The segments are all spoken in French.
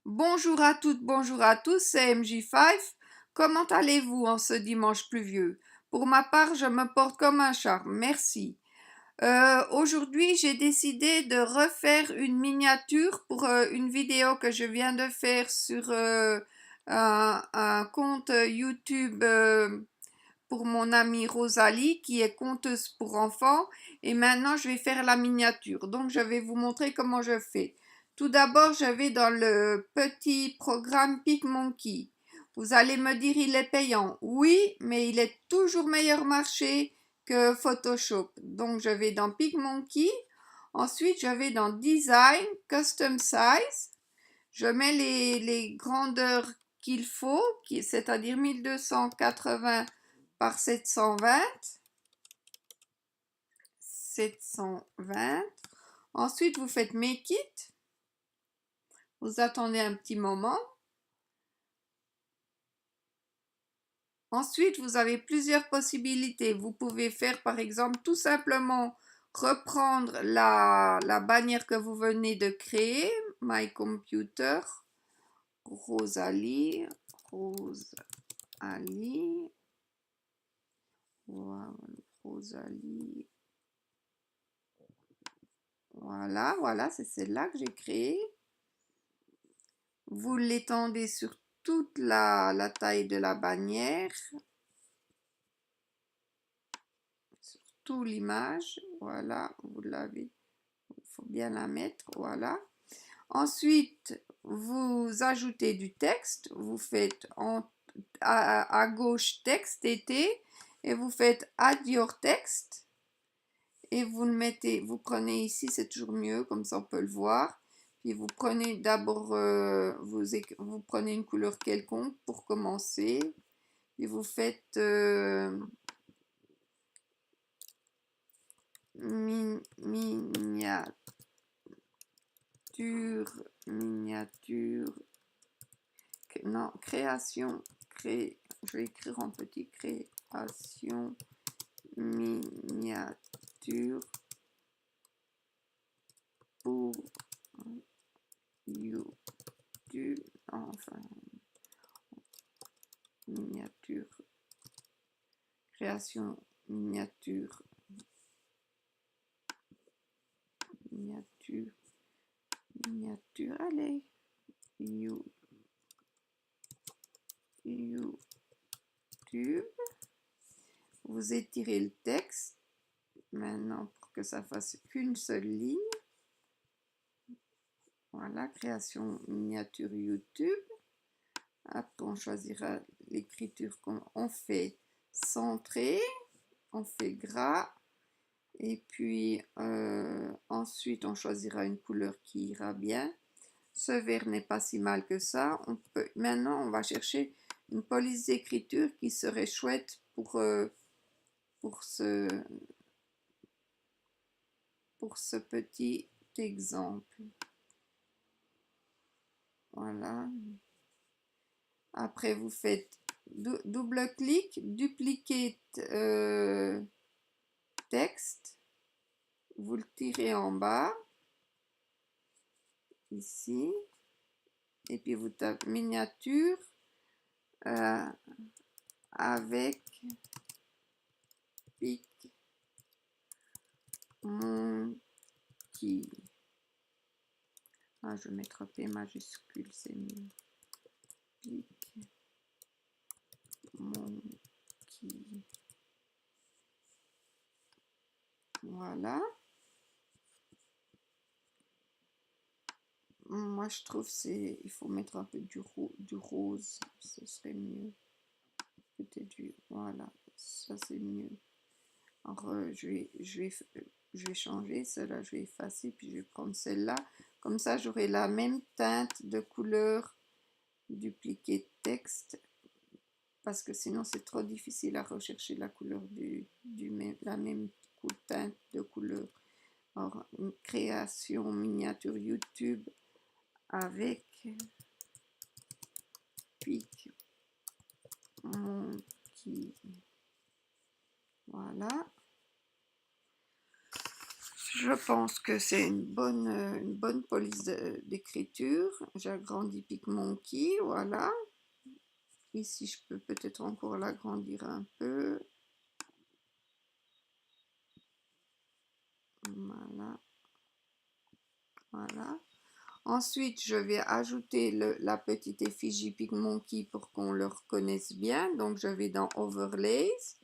Bonjour à toutes, bonjour à tous, c'est MJ5. Comment allez-vous en ce dimanche pluvieux? Pour ma part, je me porte comme un charme, merci. Aujourd'hui, j'ai décidé de refaire une miniature pour une vidéo que je viens de faire sur un compte YouTube pour mon amie Rosalie qui est conteuse pour enfants et maintenant je vais faire la miniature. Donc je vais vous montrer comment je fais. Tout d'abord, je vais dans le petit programme PicMonkey. Vous allez me dire il est payant. Oui, mais il est toujours meilleur marché que Photoshop. Donc je vais dans PicMonkey. Ensuite, je vais dans Design, Custom Size. Je mets les grandeurs qu'il faut, c'est-à-dire 1280 par 720. Ensuite, vous faites Make It. Vous attendez un petit moment. Ensuite, vous avez plusieurs possibilités. Vous pouvez faire, par exemple, tout simplement reprendre la bannière que vous venez de créer. My Computer. Rosalie. Rosalie. Voilà, Rosalie. Voilà, c'est celle-là que j'ai créée. Vous l'étendez sur toute la taille de la bannière, sur toute l'image. Voilà, vous l'avez. Il faut bien la mettre, voilà. Ensuite, vous ajoutez du texte. Vous faites à gauche texte été et vous faites add your text. Et vous le mettez, vous prenez ici, c'est toujours mieux, comme ça on peut le voir. Puis vous prenez d'abord, vous prenez une couleur quelconque pour commencer. Puis vous faites miniature, non, création, je vais écrire en petit, création, miniature pour YouTube, enfin, miniature, création, miniature, allez, YouTube, vous étirez le texte, maintenant pour que ça fasse qu'une seule ligne, voilà, création, miniature, YouTube. Après, on choisira l'écriture qu'on fait centré, on fait gras, et puis ensuite on choisira une couleur qui ira bien. Ce vert n'est pas si mal que ça. Maintenant, on va chercher une police d'écriture qui serait chouette pour ce petit exemple. Voilà. Après, vous faites double-clic, duplicate texte. Vous le tirez en bas, ici. Et puis, vous tapez miniature avec PicMonkey. Ah, je vais mettre P majuscule, c'est mieux. PicMonkey. Voilà. Moi, je trouve il faut mettre un peu du rose, ce serait mieux. Peut-être voilà, ça c'est mieux. Alors, je vais changer celle-là, je vais effacer, puis je vais prendre celle-là. Comme ça, j'aurai la même teinte de couleur dupliquer texte, parce que sinon c'est trop difficile à rechercher la couleur la même teinte de couleur. Alors, une création miniature YouTube avec PicMonkey. Voilà. Je pense que c'est une bonne police d'écriture. J'agrandis PicMonkey, voilà. Ici, je peux peut-être encore l'agrandir un peu. Voilà. Voilà. Ensuite, je vais ajouter la petite effigie PicMonkey pour qu'on le reconnaisse bien. Donc, je vais dans Overlays.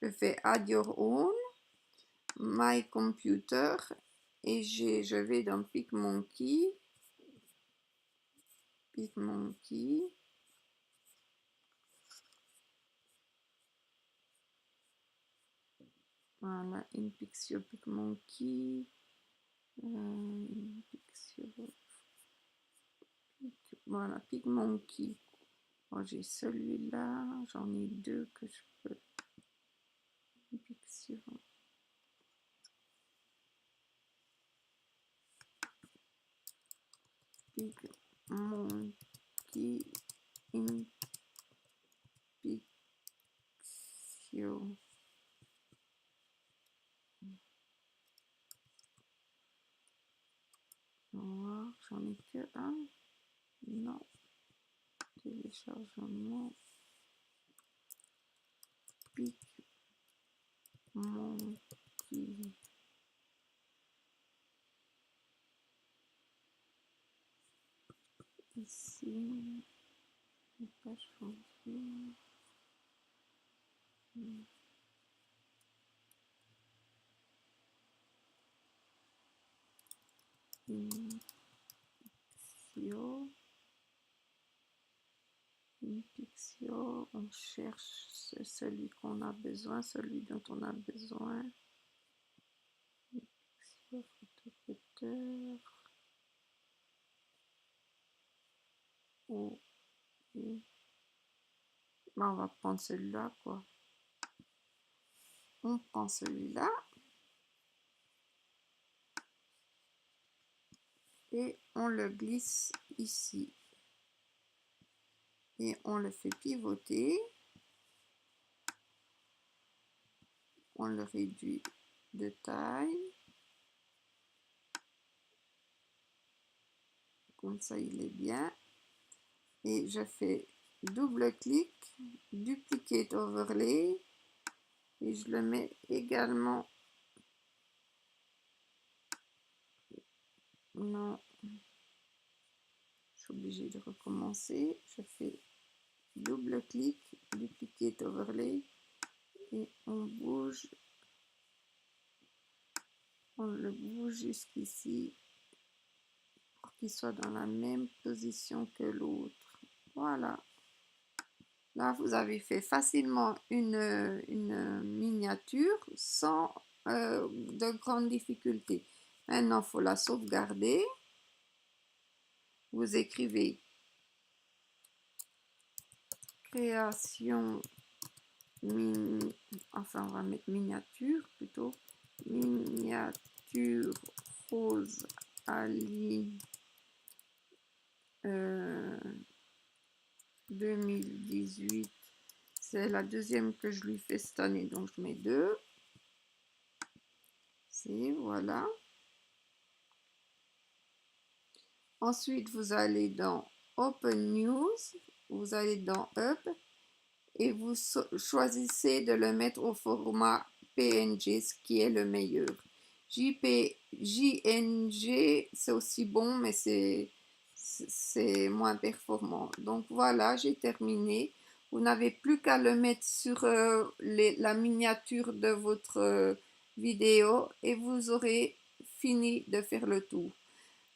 Je fais Add Your Own, My Computer. Et je vais dans PicMonkey. PicMonkey. Voilà, InPixio PicMonkey. Voilà, PicMonkey. Bon, j'ai celui-là, j'en ai deux que je peux. InPixio. PicMonkey. InPixio. Noir, j'en ai que un. Non. Téléchargement. PicMonkey. Ici. Je vais pas changer. InPixio, on cherche celui qu'on a besoin, celui dont on a besoin. InPixio, photocutter. Oh, et... ben, on va prendre celui-là, quoi. On prend celui-là. Et on le glisse ici. Et on le fait pivoter. On le réduit de taille. Comme ça, il est bien. Et je fais double-clic, duplicate overlay. Et je le mets également. Non. Je suis obligée de recommencer. Je fais double-clic, duplicate overlay. Et on bouge. On le bouge jusqu'ici. Pour qu'il soit dans la même position que l'autre. Voilà. Là, vous avez fait facilement une miniature sans de grandes difficultés. Maintenant, il faut la sauvegarder. Vous écrivez création, enfin, on va mettre miniature plutôt. Miniature Rose Ali 2018. C'est la deuxième que je lui fais cette année, donc je mets 2. C'est voilà. Ensuite, vous allez dans Open News, vous allez dans Up et vous choisissez de le mettre au format PNG, ce qui est le meilleur. JNG, c'est aussi bon, mais c'est moins performant. Donc voilà, j'ai terminé. Vous n'avez plus qu'à le mettre sur la miniature de votre vidéo et vous aurez fini de faire le tour.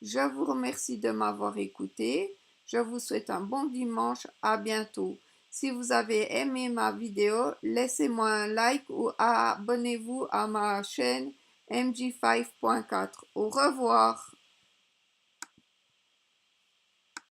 Je vous remercie de m'avoir écouté. Je vous souhaite un bon dimanche. À bientôt. Si vous avez aimé ma vidéo, laissez-moi un like ou abonnez-vous à ma chaîne MG5.4. Au revoir.